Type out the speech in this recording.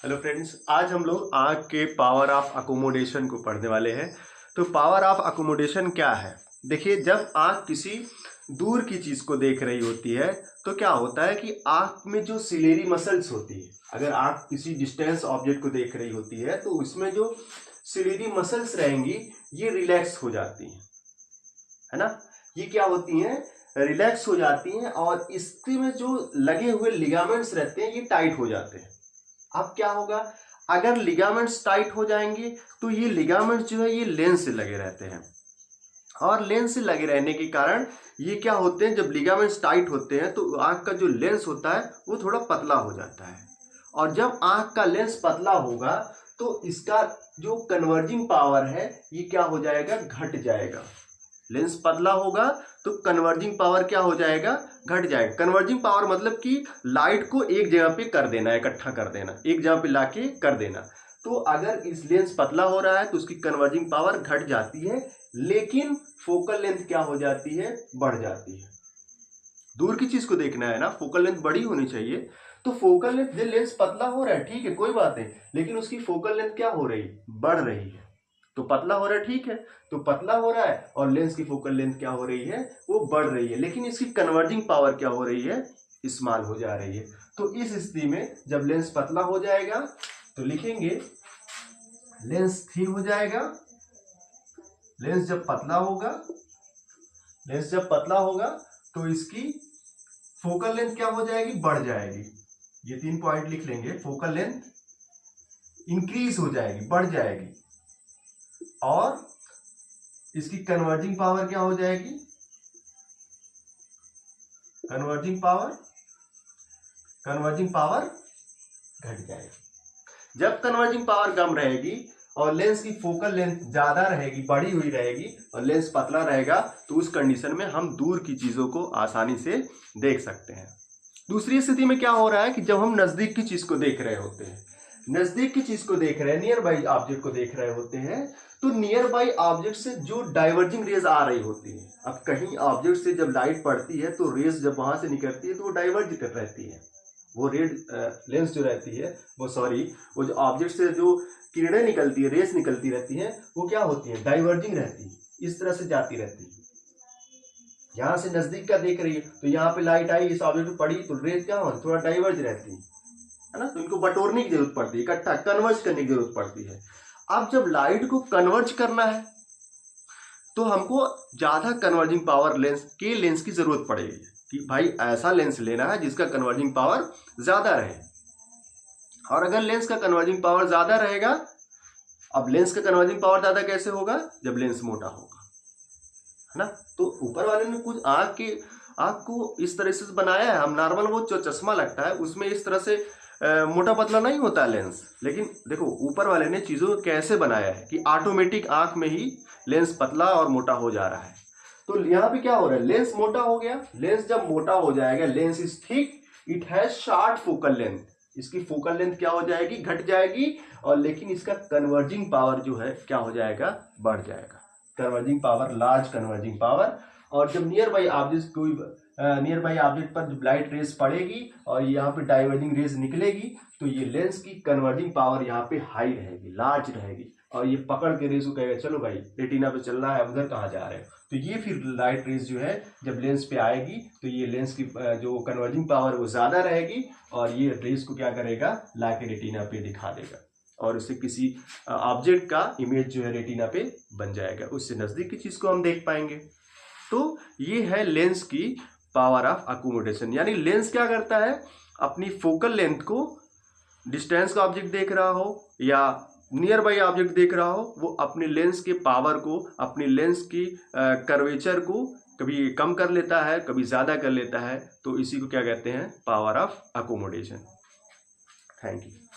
Hello friends, आज हम लोग आंख के पावर ऑफ अकोमोडेशन को पढ़ने वाले हैं। तो पावर ऑफ अकोमोडेशन क्या है? देखिए, जब आंख किसी दूर की चीज को देख रही होती है तो क्या होता है कि आंख में जो सिलेरी मसल्स होती है, अगर आंख किसी डिस्टेंस ऑब्जेक्ट को देख रही होती है तो उसमें जो सिलेरी मसल्स रहेंगी ये रिलैक्स हो जाती है ना। ये क्या होती हैं? रिलैक्स हो जाती हैं और इसके में जो लगे हुए लिगामेंट्स रहते हैं ये टाइट हो जाते हैं। अब क्या होगा, अगर लिगामेंट्स टाइट हो जाएंगे तो ये लिगामेंट्स जो है ये लेंस से लगे रहते हैं और लेंस से लगे रहने के कारण ये क्या होते हैं, जब लिगामेंट्स टाइट होते हैं तो आंख का जो लेंस होता है वो थोड़ा पतला हो जाता है। और जब आंख का लेंस पतला होगा तो इसका जो कन्वर्जिंग पावर है ये क्या हो जाएगा, घट जाएगा। लेंस पतला होगा तो कन्वर्जिंग पावर क्या हो जाएगा, घट जाएगा। कन्वर्जिंग पावर मतलब कि लाइट को एक जगह पे कर देना, इकट्ठा कर देना, एक जगह पे लाके कर देना। तो अगर इस लेंस पतला हो रहा है तो उसकी कन्वर्जिंग पावर घट जाती है, लेकिन फोकल लेंथ क्या हो जाती है, बढ़ जाती है। दूर की चीज को देखना है ना, फोकल लेंथ बड़ी होनी चाहिए। तो फोकल लेंथ, लेंस पतला हो रहा है ठीक है, कोई बात नहीं, लेकिन उसकी फोकल लेंथ क्या हो रही, बढ़ रही है। तो पतला हो रहा है ठीक है, तो पतला हो रहा है और लेंस की फोकल लेंथ क्या हो रही है, वो बढ़ रही है, लेकिन इसकी कन्वर्जिंग पावर क्या हो रही है, स्मॉल हो जा रही है। तो इस स्थिति में जब लेंस पतला हो जाएगा तो लिखेंगे लेंस थिन हो जाएगा। लेंस जब पतला होगा, लेंस जब पतला होगा तो इसकी फोकल लेंथ क्या हो जाएगी, बढ़ जाएगी। ये 3 पॉइंट लिख लेंगे, फोकल लेंथ इंक्रीज हो जाएगी, बढ़ जाएगी, और इसकी कन्वर्जिंग पावर क्या हो जाएगी, कन्वर्जिंग पावर घट जाएगी। जब कन्वर्जिंग पावर कम रहेगी और लेंस की फोकल लेंथ ज्यादा रहेगी, बढ़ी हुई रहेगी, और लेंस पतला रहेगा, तो उस कंडीशन में हम दूर की चीजों को आसानी से देख सकते हैं। दूसरी स्थिति में क्या हो रहा है कि जब हम नजदीक की चीज को देख रहे होते हैं, नजदीक की चीज को देख रहे हैं, नियर बाई ऑब्जेक्ट को देख रहे होते हैं, तो नियर बाई ऑब्जेक्ट से जो डाइवर्जिंग रेज आ रही होती है, अब कहीं ऑब्जेक्ट से जब लाइट पड़ती है तो रेज जब वहां से निकलती है तो वो डाइवर्ज कर रहती है। वो रेड लेंस जो रहती है, वो जो ऑब्जेक्ट से जो किरणें निकलती है, रेस निकलती रहती है, वो क्या होती है, डाइवर्जिंग रहती है, इस तरह से जाती रहती है। यहां से नजदीक का देख रही है तो यहाँ पे लाइट आई, इस ऑब्जेक्ट पे पड़ी तो रेस क्या हो, थोड़ा डाइवर्ज रहती है ना। तो इनको बटोरने की जरूरत पड़ती है, इकट्ठा कन्वर्ज करने की जरूरत पड़ती है। अब जब लाइट को कन्वर्ज करना है तो हमको ज्यादा कन्वर्जिंग पावर लेंस की जरूरत पड़ेगी कि भाई ऐसा लेंस लेना है जिसका कन्वर्जिंग पावर ज्यादा रहे। और अगर लेंस का कन्वर्जिंग पावर ज्यादा रहेगा, अब लेंस का कन्वर्जिंग पावर ज्यादा कैसे होगा, जब लेंस मोटा होगा, है ना। तो ऊपर वाले ने कुछ आंख को इस तरह से बनाया है, हम नॉर्मल वो जो चश्मा लगता है उसमें इस तरह से मोटा पतला नहीं होता है लेंस, लेकिन देखो ऊपर वाले ने चीजों को कैसे बनाया है कि ऑटोमेटिक आंख में ही लेंस पतला और मोटा हो जा रहा है। तो यहाँ पे क्या हो रहा है, लेंस मोटा हो गया। लेंस जब मोटा हो जाएगा, lens is thick, it has short focal length, इसकी फोकल लेंथ क्या हो जाएगी, घट जाएगी, और लेकिन इसका कन्वर्जिंग पावर जो है क्या हो जाएगा, बढ़ जाएगा। Converging power, large converging power. और जब नियर बाई ऑब्जेक्ट पर जब लाइट रेस पड़ेगी और यहाँ पे डाइवर्जिंग रेस निकलेगी तो ये लेंस की कन्वर्जिंग पावर यहाँ पे हाई रहेगी, लार्ज रहेगी, और ये पकड़ के रेस को कहेगा चलो भाई रेटिना पे चलना है, उधर कहाँ जा रहे हो। तो ये फिर लाइट रेस जो है जब लेंस पे आएगी तो ये लेंस की जो कन्वर्जिंग पावर वो ज्यादा रहेगी, और ये रेस को क्या करेगा, लाके रेटिना पे दिखा देगा, और उससे किसी ऑब्जेक्ट का इमेज जो है रेटिना पे बन जाएगा, उससे नजदीक की चीज को हम देख पाएंगे। तो ये है लेंस की पावर ऑफ अकोमोडेशन। यानी लेंस क्या करता है, अपनी फोकल लेंथ को, डिस्टेंस का ऑब्जेक्ट देख रहा हो या नियर बाई ऑब्जेक्ट देख रहा हो, वो अपने लेंस के पावर को, अपनी लेंस की कर्वेचर को कभी कम कर लेता है, कभी ज्यादा कर लेता है। तो इसी को क्या कहते हैं, power of accommodation. Thank you.